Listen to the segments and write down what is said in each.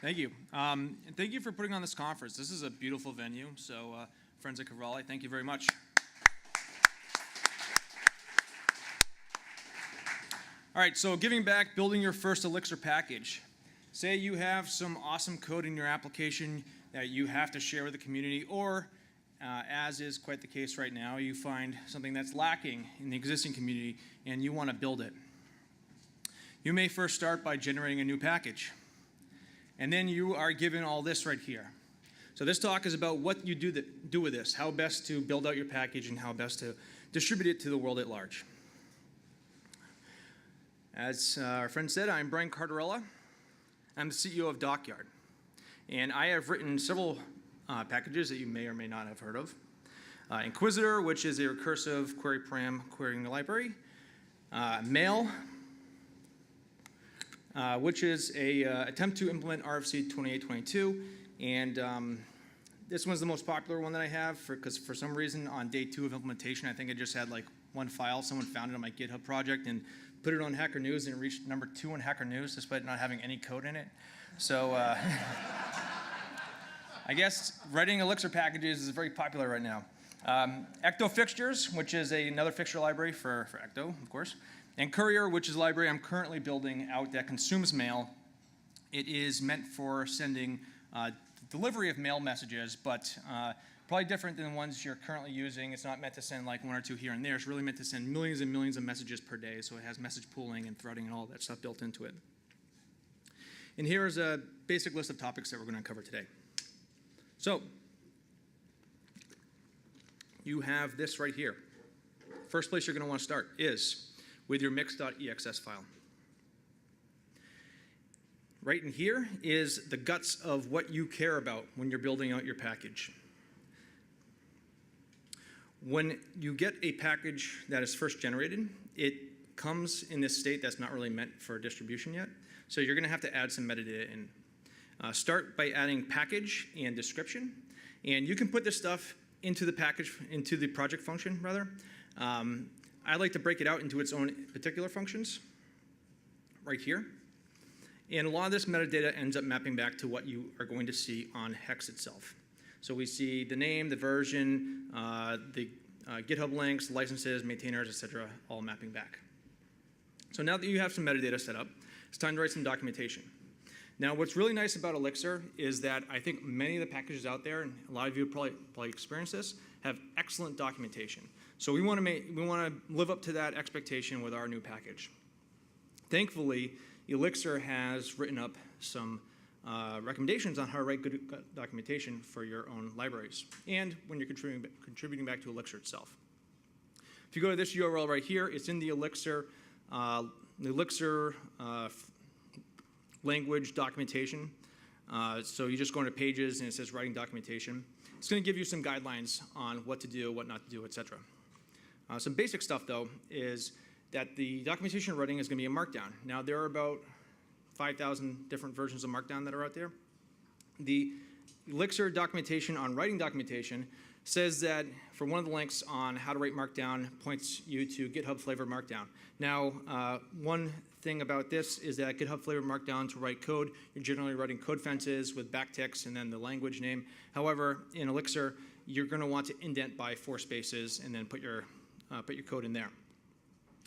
Thank you. And thank you for putting on this conference. This is a beautiful venue. So, friends at Cardarella, thank you very much. All right, so giving back, building your first Elixir package. Say you have some awesome code in your application that you have to share with the community, or as is quite the case right now, you find something that's lacking in the existing community and you want to build it. You may first start by generating a new package. And then you are given all this right here. So this talk is about what you do with this, how best to build out your package and how best to distribute it to the world at large. As our friend said, I'm Brian Cardarella. I'm the CEO of Dockyard. And I have written several packages that you may or may not have heard of. Inquisitor, which is a recursive query param querying library. Mail, which is a attempt to implement RFC 2822. And this one's the most popular one that I have because for some reason on day 2 of implementation, I think I just had like one file. Someone found it on my GitHub project and put it on Hacker News, and it reached number 2 on Hacker News despite not having any code in it. So I guess writing Elixir packages is very popular right now. Ecto Fixtures, which is another fixture library for Ecto, of course. And Courier, which is a library I'm currently building out that consumes mail. It is meant for sending delivery of mail messages, but probably different than the ones you're currently using. It's not meant to send like 1 or 2 here and there. It's really meant to send millions and millions of messages per day, so it has message pooling and threading and all that stuff built into it. And here is a basic list of topics that we're going to cover today. So you have this right here. First place you're going to want to start is with your mix.exs file. Right in here is the guts of what you care about when you're building out your package. When you get a package that is first generated, it comes in this state that's not really meant for distribution yet. So you're going to have to add some metadata in. Start by adding package and description. And you can put this stuff into the project function, rather. I like to break it out into its own particular functions right here. And a lot of this metadata ends up mapping back to what you are going to see on Hex itself. So we see the name, the version, the GitHub links, licenses, maintainers, etc., all mapping back. So now that you have some metadata set up, it's time to write some documentation. Now, what's really nice about Elixir is that I think many of the packages out there, and a lot of you have probably experienced this, have excellent documentation. So we want to live up to that expectation with our new package. Thankfully, Elixir has written up some recommendations on how to write good documentation for your own libraries and when you're contributing back to Elixir itself. If you go to this URL right here, it's in the Elixir language documentation. So you just go into pages and it says writing documentation. It's going to give you some guidelines on what to do, what not to do, etc. Some basic stuff, though, is that the documentation writing is going to be in Markdown. Now, there are about 5,000 different versions of Markdown that are out there. The Elixir documentation on writing documentation says that for one of the links on how to write Markdown points you to GitHub flavor Markdown. Now, one thing about this is that GitHub flavor Markdown to write code, you're generally writing code fences with backticks and then the language name. However, in Elixir, you're going to want to indent by 4 spaces and then put your code in there.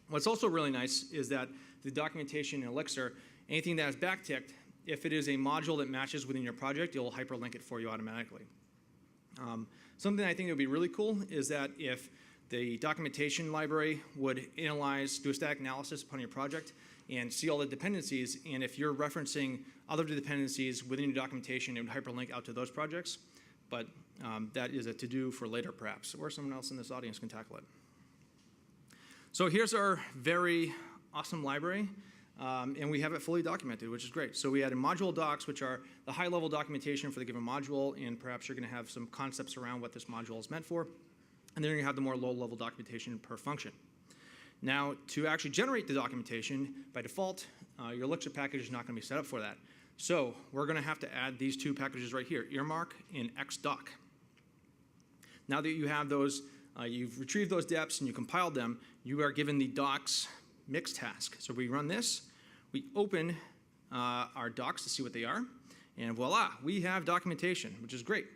What's also really nice is that the documentation in Elixir, anything that is backticked, if it is a module that matches within your project, it'll hyperlink it for you automatically. Something I think that would be really cool is that if the documentation library would do a static analysis upon your project and see all the dependencies, and if you're referencing other dependencies within your documentation, it would hyperlink out to those projects. But that is a to-do for later, perhaps, or someone else in this audience can tackle it. So here's our very awesome library, and we have it fully documented, which is great. So we added module docs, which are the high-level documentation for the given module, and perhaps you're going to have some concepts around what this module is meant for. And then you're going to have the more low-level documentation per function. Now, to actually generate the documentation, by default, your Elixir package is not going to be set up for that. So we're going to have to add these 2 packages right here, earmark and xdoc. Now that you have those, you've retrieved those deps and you compiled them, you are given the docs mix task. So we run this, we open our docs to see what they are, And voila, we have documentation, which is great.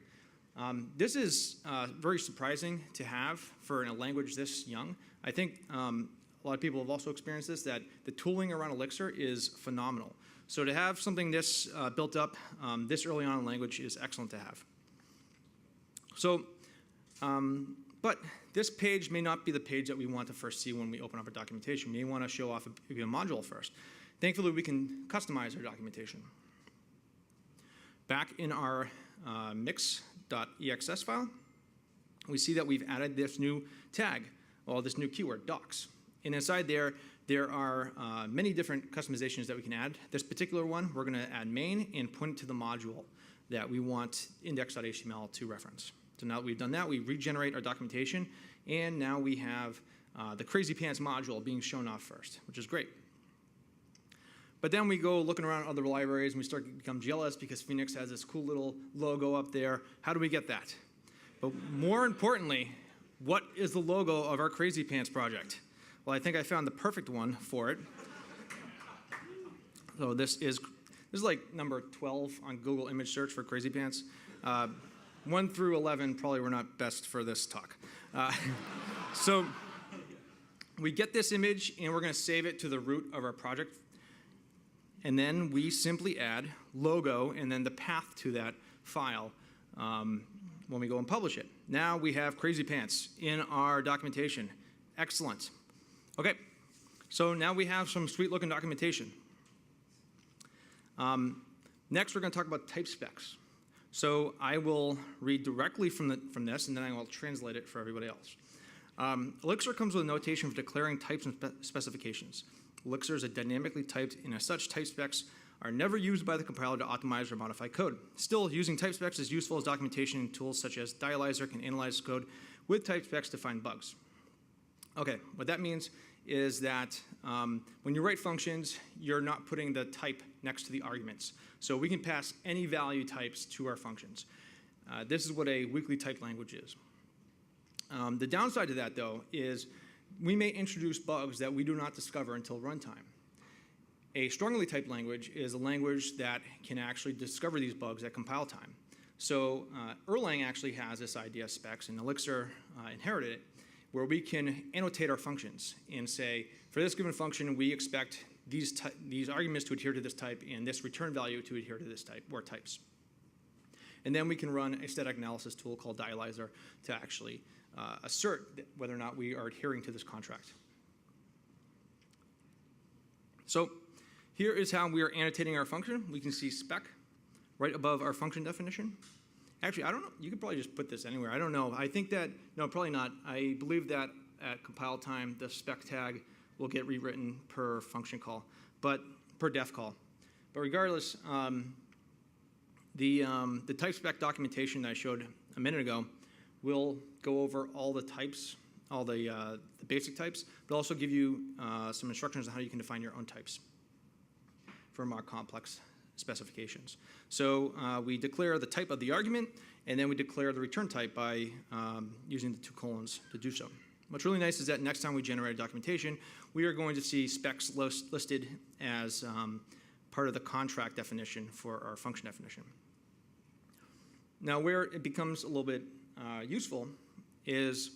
This is very surprising to have for a language this young. I think a lot of people have also experienced this, that the tooling around Elixir is phenomenal. So to have something this built up this early on in language is excellent to have. So, but this page may not be the page that we want to first see when we open up our documentation. We may want to show off a module first. Thankfully, we can customize our documentation. Back in our mix.exs file, we see that we've added this new tag, well, this new keyword, docs. And inside there are many different customizations that we can add. This particular one, we're going to add main and point it to the module that we want index.html to reference. So now that we've done that, we regenerate our documentation, and now we have the crazypants module being shown off first, which is great. But then we go looking around other libraries, and we start to become jealous because Phoenix has this cool little logo up there. How do we get that? But more importantly, what is the logo of our crazypants project? Well, I think I found the perfect one for it. So this is like number 12 on Google image search for crazypants. 1 through 11 probably were not best for this talk. So we get this image, and we're going to save it to the root of our project. And then we simply add logo and then the path to that file when we go and publish it. Now we have crazypants in our documentation. Excellent. Okay, so now we have some sweet looking documentation. Next, we're going to talk about type specs. So I will read directly from this, and then I will translate it for everybody else. Elixir comes with a notation for declaring types and specifications. Elixir is dynamically typed, and as such, type specs are never used by the compiler to optimize or modify code. Still, using type specs is useful as documentation tools such as Dialyzer can analyze code with type specs to find bugs. Okay, what that means is that when you write functions, you're not putting the type next to the arguments. So we can pass any value types to our functions. This is what a weakly typed language is. The downside to that, though, is we may introduce bugs that we do not discover until runtime. A strongly typed language is a language that can actually discover these bugs at compile time. So Erlang actually has this idea, specs, and Elixir inherited it, where we can annotate our functions and say, for this given function, we expect these arguments to adhere to this type and this return value to adhere to this type or types. And then we can run a static analysis tool called Dialyzer to actually assert whether or not we are adhering to this contract. So here is how we are annotating our function. We can see spec right above our function definition. Actually, I don't know. You could probably just put this anywhere. I don't know. I think that, no, probably not. I believe that at compile time, the spec tag will get rewritten per function call, but per def call. But regardless, the type spec documentation that I showed a minute ago will go over all the types, all the basic types, but also give you some instructions on how you can define your own types for more complex specifications. So we declare the type of the argument, and then we declare the return type by using the 2 colons to do so. What's really nice is that next time we generate documentation, we are going to see specs listed as part of the contract definition for our function definition. Now, where it becomes a little bit useful is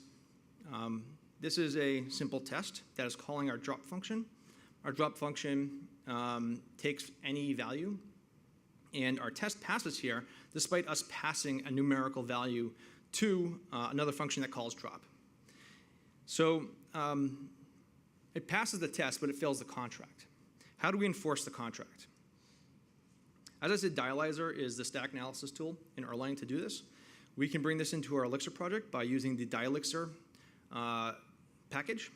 this is a simple test that is calling our drop function. Our drop function takes any value, and our test passes here despite us passing a numerical value to another function that calls drop. So it passes the test, but it fails the contract. How do we enforce the contract? As I said, Dialyzer is the static analysis tool in Erlang to do this. We can bring this into our Elixir project by using the Dialyzer package.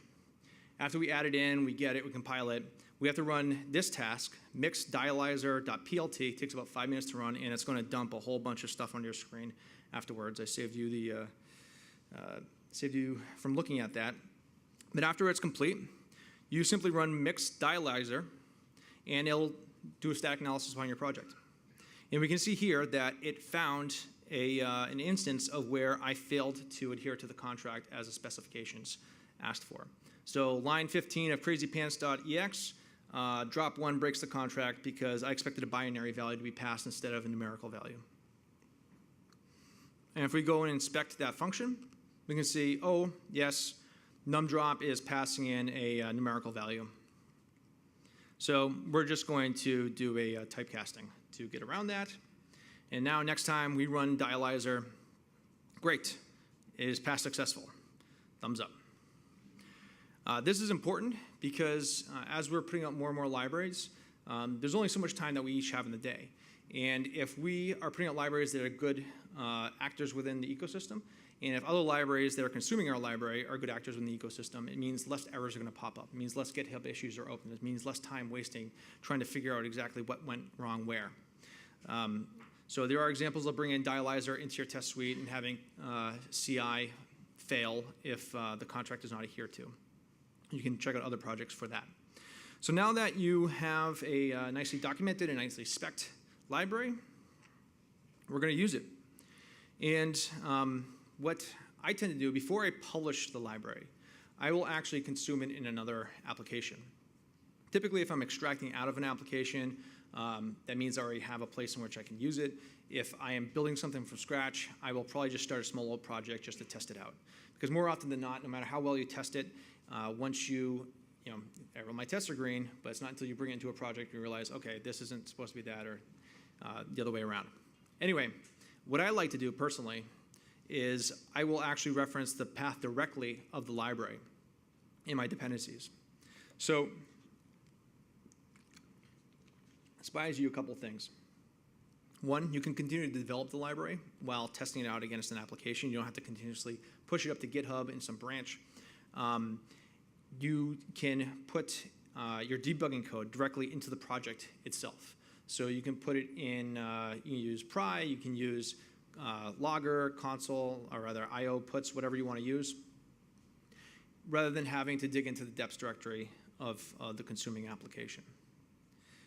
After we add it in, we get it, we compile it. We have to run this task, mix dialyzer.plt. It takes about 5 minutes to run, and it's going to dump a whole bunch of stuff on your screen afterwards. I saved you from looking at that. But after it's complete, you simply run mix dialyzer, and it'll do a static analysis on your project. And we can see here that it found an instance of where I failed to adhere to the contract as the specifications asked for. So line 15 of crazypants.ex, drop 1 breaks the contract because I expected a binary value to be passed instead of a numerical value. And if we go and inspect that function, we can see, oh, yes, numDrop is passing in a numerical value. So we're just going to do a typecasting to get around that. And now next time we run Dialyzer, great, it is passed successful. Thumbs up. This is important because as we're putting out more and more libraries, there's only so much time that we each have in the day. And if we are putting out libraries that are good actors within the ecosystem, and if other libraries that are consuming our library are good actors in the ecosystem, it means less errors are going to pop up. It means less GitHub issues are open. It means less time wasting trying to figure out exactly what went wrong where. So there are examples of bringing Dialyzer into your test suite and having CI fail if the contract is not adhered to. You can check out other projects for that. So now that you have a nicely documented and nicely spec'd library, we're going to use it. And what I tend to do before I publish the library, I will actually consume it in another application. Typically, if I'm extracting out of an application, that means I already have a place in which I can use it. If I am building something from scratch, I will probably just start a small little project just to test it out. Because more often than not, no matter how well you test it, once everyone, my tests are green, but it's not until you bring it into a project you realize, okay, this isn't supposed to be that, or the other way around. Anyway, what I like to do personally is I will actually reference the path directly of the library in my dependencies. So this buys you a couple things. One, you can continue to develop the library while testing it out against an application. You don't have to continuously push it up to GitHub in some branch. You can put your debugging code directly into the project itself. So you can put it in, you can use pry, you can use logger, console, or rather IO puts, whatever you want to use, rather than having to dig into the depths directory of the consuming application.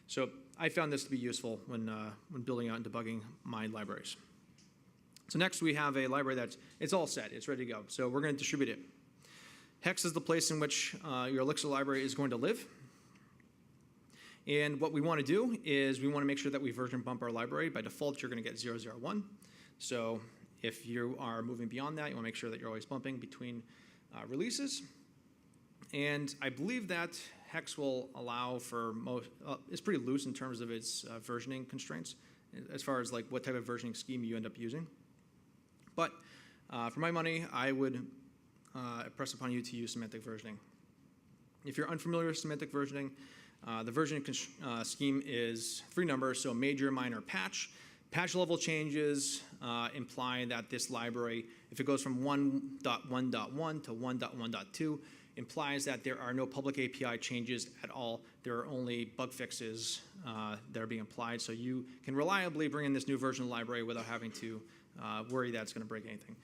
So I found this to be useful when building out and debugging my libraries. So next we have a library it's all set, it's ready to go. So we're going to distribute it. Hex is the place in which your Elixir library is going to live. And what we want to do is we want to make sure that we version bump our library. By default, you're going to get 001. So if you are moving beyond that, you want to make sure that you're always bumping between releases. And I believe that Hex will allow for most, it's pretty loose in terms of its versioning constraints, as far as like what type of versioning scheme you end up using. But for my money, I would press upon you to use semantic versioning. If you're unfamiliar with semantic versioning, the versioning scheme is 3 numbers, so major, minor, patch. Patch level changes imply that this library, if it goes from 1.1.1 to 1.1.2, implies that there are no public API changes at all. There are only bug fixes that are being applied, so you can reliably bring in this new version of the library without having to worry that it's going to break anything.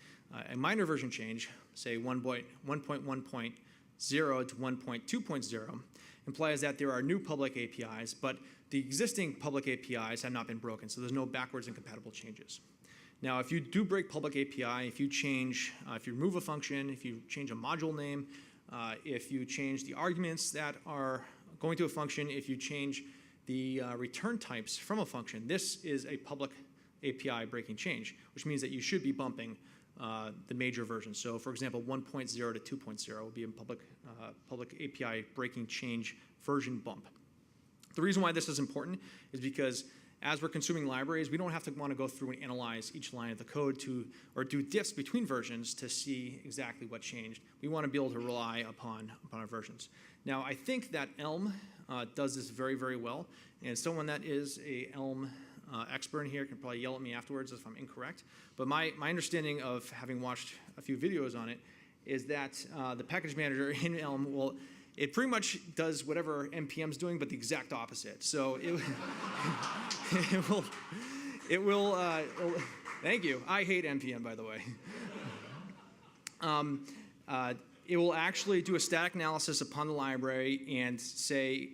A minor version change, say 1.1.0 to 1.2.0, implies that there are new public APIs, but the existing public APIs have not been broken, so there's no backwards incompatible changes. Now, if you do break public API, if you change, if you remove a function, if you change a module name, if you change the arguments that are going to a function, if you change the return types from a function, this is a public API breaking change, which means that you should be bumping the major version. So for example, 1.0 to 2.0 would be a public API breaking change version bump. The reason why this is important is because as we're consuming libraries, we don't have to want to go through and analyze each line of the code or do diffs between versions to see exactly what changed. We want to be able to rely upon our versions. Now, I think that Elm does this very, very well, and someone that is a Elm expert in here can probably yell at me afterwards if I'm incorrect. But my understanding of having watched a few videos on it is that the package manager in Elm it pretty much does whatever NPM's doing, but the exact opposite. So it will thank you. I hate NPM, by the way. It will actually do a static analysis upon the library and say,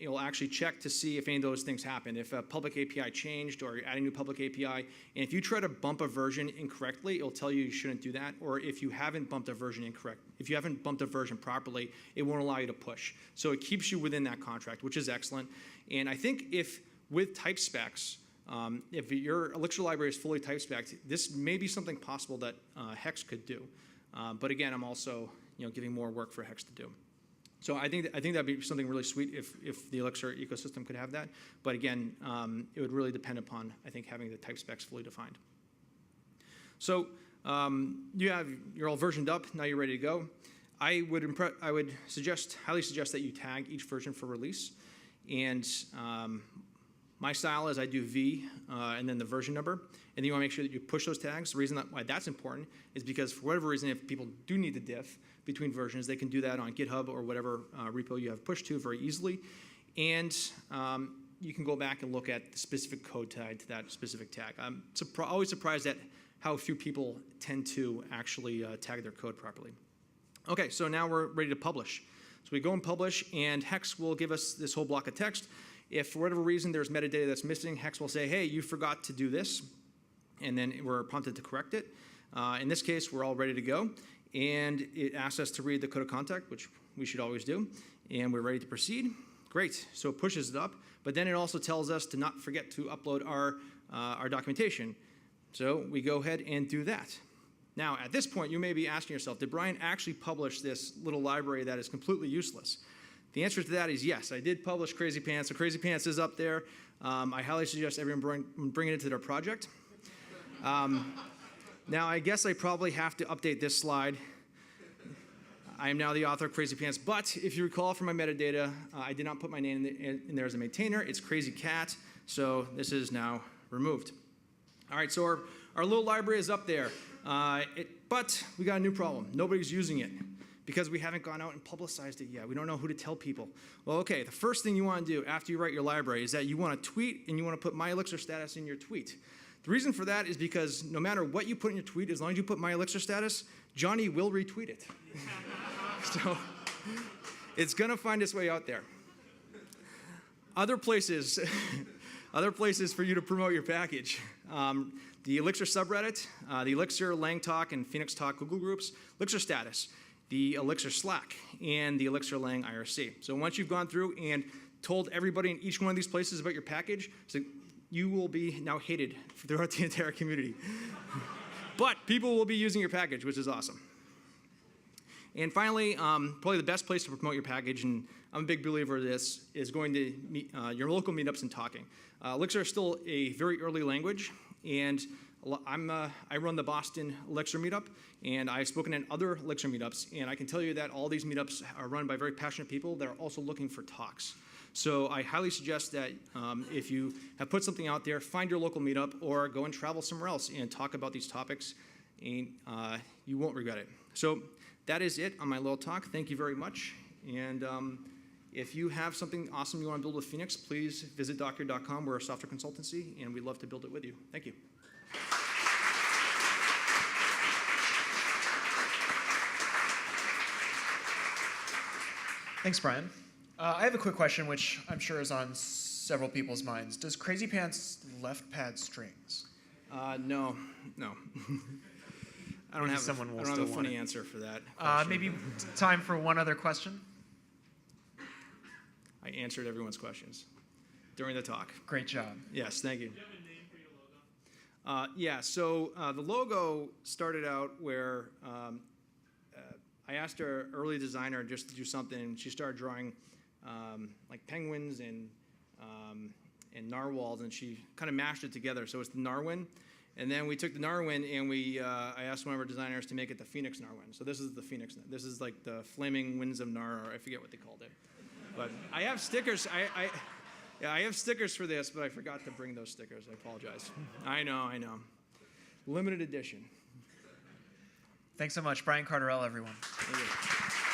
it'll actually check to see if any of those things happen. If a public API changed or you're adding a new public API, and if you try to bump a version incorrectly, it'll tell you shouldn't do that. Or if you haven't bumped a version if you haven't bumped a version properly, it won't allow you to push. So it keeps you within that contract, which is excellent. And I think if with type specs, if your Elixir library is fully type spec'd, this may be something possible that Hex could do. But again, I'm also giving more work for Hex to do. So I think that'd be something really sweet if the Elixir ecosystem could have that. But again, it would really depend upon, I think, having the type specs fully defined. So you're all versioned up. Now you're ready to go. I would highly suggest that you tag each version for release. And my style is I do V and then the version number. And then you want to make sure that you push those tags. The reason why that's important is because for whatever reason, if people do need the diff between versions, they can do that on GitHub or whatever repo you have pushed to very easily. And you can go back and look at the specific code tied to that specific tag. I'm always surprised at how few people tend to actually tag their code properly. OK, so now we're ready to publish. So we go and publish, and Hex will give us this whole block of text. If for whatever reason there's metadata that's missing, Hex will say, hey, you forgot to do this. And then we're prompted to correct it. In this case, we're all ready to go. And it asks us to read the code of contact, which we should always do. And we're ready to proceed. Great. So it pushes it up. But then it also tells us to not forget to upload our documentation. So we go ahead and do that. Now, at this point, you may be asking yourself, did Brian actually publish this little library that is completely useless? The answer to that is yes. I did publish crazypants. So crazypants is up there. I highly suggest everyone bring it into their project. Now, I guess I probably have to update this slide. I am now the author of crazypants. But if you recall from my metadata, I did not put my name in there as a maintainer. It's crazycat. So this is now removed. All right, so our little library is up there. But we got a new problem. Nobody's using it because we haven't gone out and publicized it yet. We don't know who to tell people. Well, OK, the first thing you want to do after you write your library is that you want to tweet and you want to put my Elixir status in your tweet. The reason for that is because no matter what you put in your tweet, as long as you put my Elixir status, Johnny will retweet it. So it's going to find its way out there. Other places for you to promote your package. The Elixir subreddit, the elixir-lang talk and Phoenix talk Google groups, Elixir status, the Elixir Slack, and the elixir-lang IRC. So once you've gone through and told everybody in each one of these places about your package, so you will be now hated throughout the entire community. But people will be using your package, which is awesome. And finally, probably the best place to promote your package, and I'm a big believer of this, is going to your local meetups and talking. Elixir is still a very early language, and I run the Boston Elixir meetup, and I've spoken at other Elixir meetups, and I can tell you that all these meetups are run by very passionate people that are also looking for talks. So I highly suggest that if you have put something out there, find your local meetup or go and travel somewhere else and talk about these topics, and you won't regret it. So that is it on my little talk. Thank you very much. And if you have something awesome you want to build with Phoenix, please visit docker.com. We're a software consultancy, and we'd love to build it with you. Thank you. Thanks, Brian. I have a quick question, which I'm sure is on several people's minds. Does crazypants left pad strings? No. I don't have a funny answer for that. Maybe time for one other question? I answered everyone's questions during the talk. Great job. Yes, thank you. Do you have a name for your logo? Yeah, so the logo started out where I asked our early designer just to do something, and she started drawing like penguins and narwhals, and she kind of mashed it together. So it's the Narwhal. And then we took the Narwhal, and I asked one of our designers to make it the Phoenix Narwhal. So this is the Phoenix. This is like the Flaming Winds of Nar, or I forget what they called it. But I have stickers. I have stickers for this, but I forgot to bring those stickers. I apologize. I know. Limited edition. Thanks so much. Brian Cardarella, everyone. Thank you.